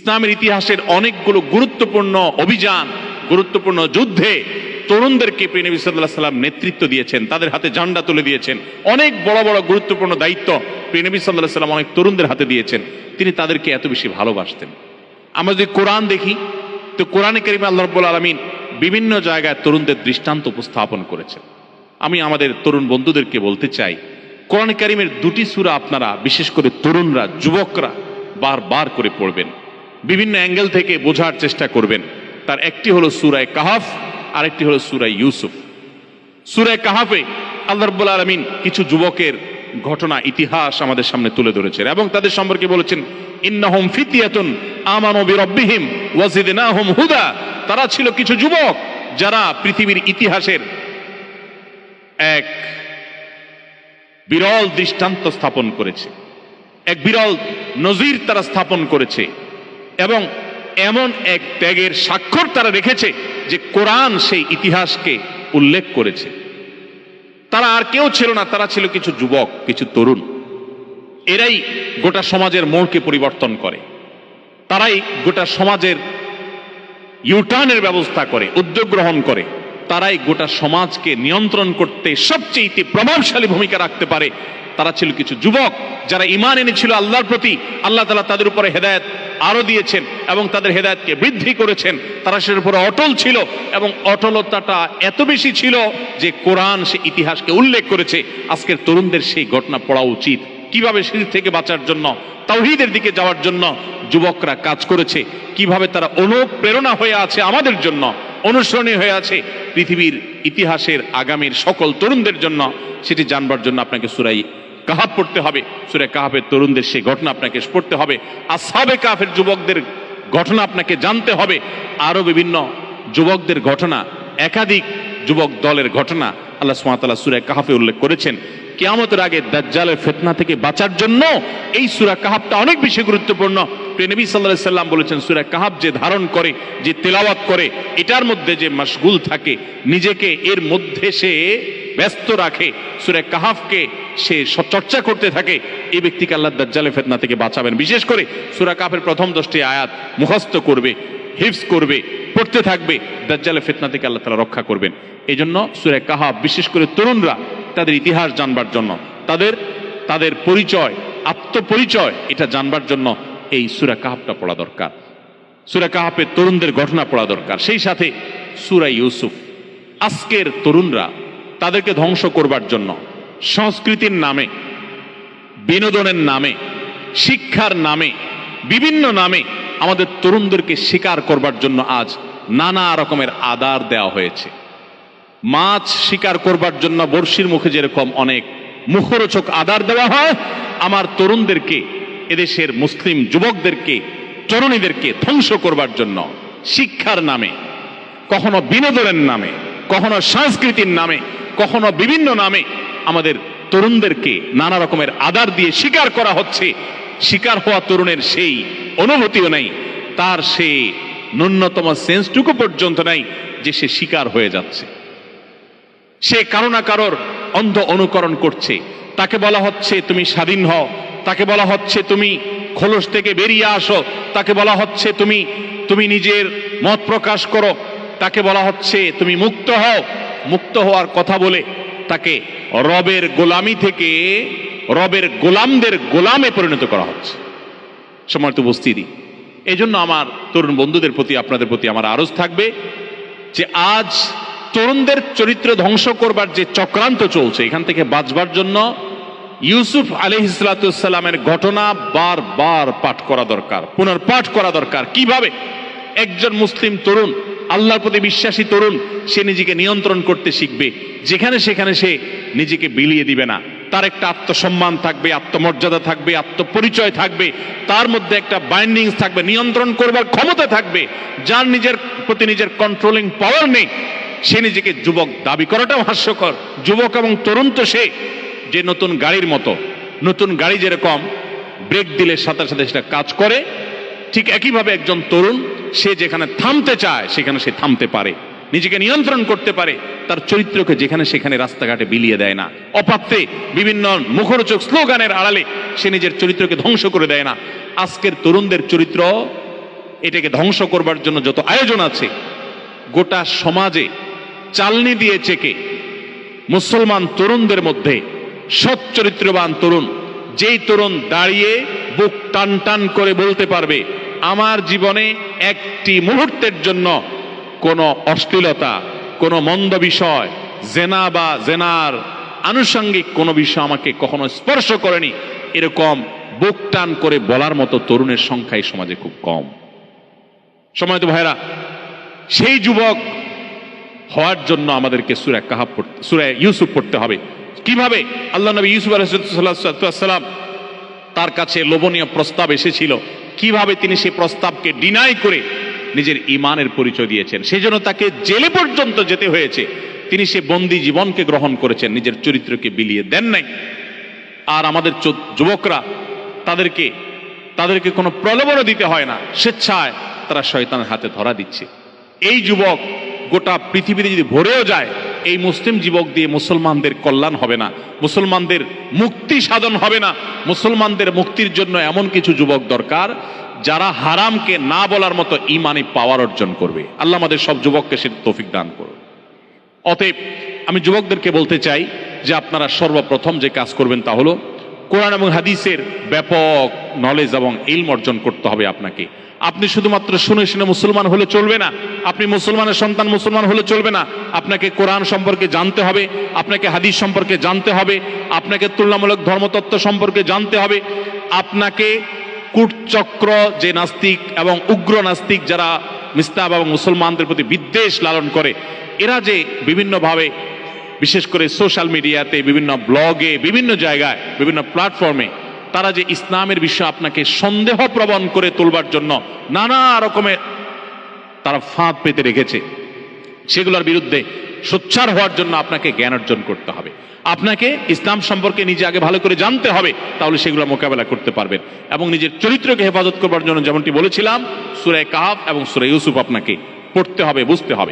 ইসলামের ইতিহাসের অনেকগুলো গুরুত্বপূর্ণ অভিযান, গুরুত্বপূর্ণ যুদ্ধে তরুণদেরকে প্রিয় নবী সাল্লাল্লাহু আলাইহি ওয়াসাল্লাম নেতৃত্ব দিয়েছেন, তাদের হাতে ঝান্ডা তুলে দিয়েছেন। অনেক বড় বড় গুরুত্বপূর্ণ দায়িত্ব প্রিয় নবী সাল্লাল্লাহু আলাইহি ওয়াসাল্লাম অনেক তরুণদের হাতে দিয়েছেন। তিনি তাদেরকে এত বেশি ভালোবাসতেন। আমরা যদি কোরআন দেখি তো কোরআনে কারিমে আল্লাহ রাব্বুল আলামিন বিভিন্ন জায়গায় তরুণদের দৃষ্টান্ত উপস্থাপন করেছেন। আমি আমাদের তরুণ বন্ধুদেরকে বলতে চাই, কোরআনে কারিমের দুটি সূরা আপনারা বিশেষ করে তরুণরা, যুবকরা বারবার করে পড়বেন, বিভিন্ন অ্যাঙ্গেল থেকে বোঝার চেষ্টা করবেন। তার একটি হলো সূরা কাহাফ, আরেকটি হলো সূরা ইউসুফ। সূরা কাহাফে আল্লাহ রাব্বুল আলামিন কিছু যুবকের ঘটনা, ইতিহাস আমাদের সামনে তুলে ধরেছেন এবং তাদের সম্পর্কে বলেছেন, ইন্নাহুম ফিতয়াতুন আমানু বিরাব্বিহিম ওয়া জিদনাহুম হুদা। তারা ছিল কিছু যুবক যারা পৃথিবীর ইতিহাসের এক বিরল দৃষ্টান্ত স্থাপন করেছে, এক বিরল নজির তারা স্থাপন করেছে এবং এমন এক ত্যাগের স্বাক্ষর তারা রেখেছে যে কোরআন সেই ইতিহাসকে উল্লেখ করেছে। তারা আর কেউ ছিল না, তারা ছিল কিছু যুবক, কিছু তরুণ। এরাই গোটা সমাজের মোড়কে পরিবর্তন করে, তারাই গোটা সমাজের ইউটার্নের ব্যবস্থা করে, উদ্যোগ গ্রহণ করে, তারাই গোটা সমাজকে নিয়ন্ত্রণ করতে সবচেয়ে প্রভাবশালী ভূমিকা রাখতে পারে। তারা ছিল কিছু যুবক যারা ঈমান এনেছিল আল্লাহর প্রতি। আল্লাহ তাআলা তাদের উপরে হেদায়েত আরো দিয়েছেন এবং তাদের হেদায়েতকে বৃদ্ধি করেছেন। তারা সের উপরে অটল ছিল এবং অটলতাটা এত বেশি ছিল যে কোরআন সে ইতিহাসকে উল্লেখ করেছে। আজকের তরুণদের সেই ঘটনা পড়া উচিত, কিভাবে শিরক থেকে বাঁচার জন্য, তাওহীদের দিকে যাওয়ার জন্য যুবকরা কাজ করেছে, কিভাবে তারা অনুপ্রেরণা হয়ে আছে আমাদের জন্য, অনুসরণীয় হয়ে আছে পৃথিবীর ইতিহাসের আগামীর সকল তরুণদের জন্য। সেটি জানবার জন্য আপনাকে সূরা কাহাফ পড়তে হবে। সূরা কাহাফের তরুণদের সেই ঘটনা আপনাকে পড়তে হবে। আসহাবে কাহাফের যুবকদের ঘটনা আপনাকে জানতে হবে। আরো বিভিন্ন যুবকদের ঘটনা, একাধিক যুবক দলের ঘটনা আল্লাহ সুবহানাহু ওয়া তাআলা সূরা কাহাফে উল্লেখ করেছেন। কিয়ামতের আগে দাজ্জালের ফিতনা থেকে বাঁচার জন্য এই সূরা কাহাফটা অনেক বেশি গুরুত্বপূর্ণ। প্রিয় নবী সাল্লাল্লাহু আলাইহি সাল্লাম বলেছেন, সূরা কাহাফ যে ধারণ করে, যে তেলাওয়াত করে, এটার মধ্যে যে মাশগুল থাকে, নিজেকে এর মধ্যে সে ব্যস্ত রাখে, সূরা কাহাফকে সে চর্চা করতে থাকে, এই ব্যক্তিকে আল্লাহ দাজ্জালের ফিতনা থেকে বাঁচাবেন। বিশেষ করে সূরা কাহাফের প্রথম 10টি আয়াত মুখস্থ করবে, হিফজ করবে, পড়তে থাকবে, দাজ্জালের ফিতনা থেকে আল্লাহ তাআলা রক্ষা করবেন। এই জন্য সূরা কাহাফ বিশেষ করে তরুণরা তাদের ইতিহাস জানবার জন্য, তাদের পরিচয়, আত্মপরিচয় এটা জানবার জন্য এই সূরা কাহাফটা পড়া দরকার। সূরা কাহাফের তরুণদের ঘটনা পড়া দরকার। সেই সাথে সূরা ইউসুফ। আজকের তরুণরা তাদেরকে ধ্বংস করবার জন্য সংস্কৃতির নামে, বিনোদনের নামে, শিক্ষার নামে, বিভিন্ন নামে আমাদের তরুণদেরকে শিকার করবার জন্য আজ নানা রকমের আদার দেওয়া হয়েছে। মাছ শিকার করবার জন্য বড়শির মুখে যেরকম অনেক মুখরোচক আদার দেওয়া হয়, আমার তরুণদেরকে, এদেশের মুসলিম যুবকদেরকে, তরুণীদেরকে ধ্বংস করবার জন্য শিক্ষার নামে, কখনো বিনোদনের নামে, কখনো সংস্কৃতির নামে, কখনো বিভিন্ন নামে আমাদের তরুণদেরকে নানা রকমের আদার দিয়ে শিকার করা হচ্ছে। শিকার হওয়া তরুণের সেই অনুভূতিও নাই, তার সেই ন্যূনতম সেন্সটুকু পর্যন্ত নাই যে সে শিকার হয়ে যাচ্ছে। সে কারো না কারোর অন্ধ অনুকরণ করছে। তাকে বলা হচ্ছে তুমি স্বাধীন হও, তাকে বলা হচ্ছে তুমি খোলস থেকে বেরিয়ে আসো, তাকে বলা হচ্ছে তুমি নিজের মত প্রকাশ করো, তাকে বলা হচ্ছে তুমি মুক্ত হও। মুক্ত হওয়ার কথা বলে তাকে রবের গোলামি থেকে রবের গোলামদের গোলামে পরিণত করা হচ্ছে। সম্মানিত উপস্থিতি, এই জন্য আমার তরুণ বন্ধুদের প্রতি, আপনাদের প্রতি আমার আরজ থাকবে যে আজ তরুণদের চরিত্র ধ্বংস করবার যে চক্রান্ত চলছে, এখান থেকে বাঁচবার জন্য ইউসুফ আলাইহিস সালামের ঘটনা বারবার পাঠ করা দরকার, পুনর্পাঠ করা দরকার। কিভাবে একজন মুসলিম তরুণ, আল্লাহর প্রতি বিশ্বাসী তরুণ, সে নিজেকে নিয়ন্ত্রণ করতে শিখবে, যেখানে সেখানে সে নিজেকে বিলিয়ে দিবে না। তার একটা আত্মসম্মান থাকবে, আত্মমর্যাদা থাকবে, আত্মপরিচয় থাকবে, তার মধ্যে একটা বাইন্ডিংস থাকবে, নিয়ন্ত্রণ করবার ক্ষমতা থাকবে। যার নিজের প্রতি নিজের কন্ট্রোলিং পাওয়ার নেই, সে নিজেকে যুবক দাবি করাটাও হাস্যকর। যুবক এবং তরুণ তো সে যে নতুন গাড়ির মতো, নতুন গাড়ি যেরকম ব্রেক দিলে সাথে সাথে সেটা কাজ করে, ঠিক একইভাবে একজন তরুণ সে যেখানে থামতে চায় সেখানে সে থামতে পারে, নিজেকে নিয়ন্ত্রণ করতে পারে, তার চরিত্রকে যেখানে সেখানে রাস্তাঘাটে বিলিয়ে দেয় না, অপাত্রে বিভিন্ন মুখরোচক স্লোগানের আড়ালে সে নিজের চরিত্রকে ধ্বংস করে দেয় না। আজকের তরুণদের চরিত্র এটাকে ধ্বংস করবার জন্য যত আয়োজন আছে, গোটা সমাজে চালনি দিয়ে চেকে মুসলমান তরুণদের মধ্যে সৎ চরিত্রবান তরুণ, যেই তরুণ দাঁড়িয়ে বুক টান টান করে বলতে পারবে আমার জীবনে একটি মুহূর্তের জন্য কোনো অশ্লীলতা, কোনো মন্দ বিষয়, জেনা বা জেনার আনুষঙ্গিক কোনো বিষয় আমাকে কখনো স্পর্শ করেনি, এরকম বুক টান করে বলার মতো তরুণের সংখ্যা এই সমাজে খুব কম। সময়ত ভাইরা, সেই যুবক হওয়ার জন্য আমাদেরকে সূরা কাহাফ পড়তে, সূরা ইউসুফ পড়তে হবে। কিভাবে? আল্লাহ নবী ইউসুফ আলাইহিস সালাম, তার কাছে লোভনীয় প্রস্তাব এসেছিল, কিভাবে তিনি সেই প্রস্তাবকে ডিনাই করে নিজের ঈমানের পরিচয় দিয়েছেন। সেই জন্য তাকে জেলে পর্যন্ত যেতে হয়েছে। তিনি সে বন্দী জীবনকে গ্রহণ করেছেন, নিজের চরিত্রকে বিলিয়ে দেন নাই। আর আমাদের যুবকরা, তাদেরকে কোনো প্রলোভনও দিতে হয় না, স্বেচ্ছায় তারা শয়তানের হাতে ধরা দিচ্ছে। এই যুবক গোটা পৃথিবীতে যদি ভরেও যায়, এই মুসলিম যুবক দিয়ে মুসলমানদের কল্যাণ হবে না, মুসলমানদের মুক্তি সাধন হবে না। মুসলমানদের মুক্তির জন্য এমন কিছু যুবক দরকার যারা হারামকে না বলার মতো ঈমানি পাওয়ার অর্জন করবে। আল্লাহ আমাদের সব যুবককে সে তৌফিক দান করুন। অতএব আমি যুবকদেরকে বলতে চাই যে আপনারা সর্বপ্রথম যে কাজ করবেন তা হলো কোরআন এবং হাদিসের ব্যাপক নলেজ এবং ইলম অর্জন করতে হবে আপনাকে। আপনি শুধুমাত্র শুনে শুনে মুসলমান হলে চলবে না, আপনি মুসলমানের সন্তান মুসলমান হলে চলবে না। আপনাকে কোরআন সম্পর্কে জানতে হবে, আপনাকে হাদিস সম্পর্কে জানতে হবে, আপনাকে তুলনামূলক ধর্মতত্ত্ব সম্পর্কে জানতে হবে। আপনাকে কূটচক্র, যে নাস্তিক এবং উগ্র নাস্তিক যারা মিস্তাব এবং মুসলমানদের প্রতি বিদ্বেষ লালন করে, এরা যে বিভিন্নভাবে, বিশেষ করে সোশ্যাল মিডিয়াতে, বিভিন্ন ব্লগে, বিভিন্ন জায়গায়, বিভিন্ন প্ল্যাটফর্মে তারা যে ইসলামের বিষয়ে আপনাকে সন্দেহ প্রবণ করে তুলবার জন্য নানা রকমের তারা ফাঁদ পেতে রেখেছে, সেগুলোর বিরুদ্ধে সোচ্চার হওয়ার জন্য আপনাকে জ্ঞান অর্জন করতে হবে। আপনাকে ইসলাম সম্পর্কে নিজে আগে ভালো করে জানতে হবে, তাহলে সেগুলো মোকাবেলা করতে পারবেন। এবং নিজের চরিত্রকে হেফাজত করবার জন্য যেমনটি বলেছিলাম, সূরা কাহাফ এবং সূরা ইউসুফ আপনাকে পড়তে হবে, বুঝতে হবে।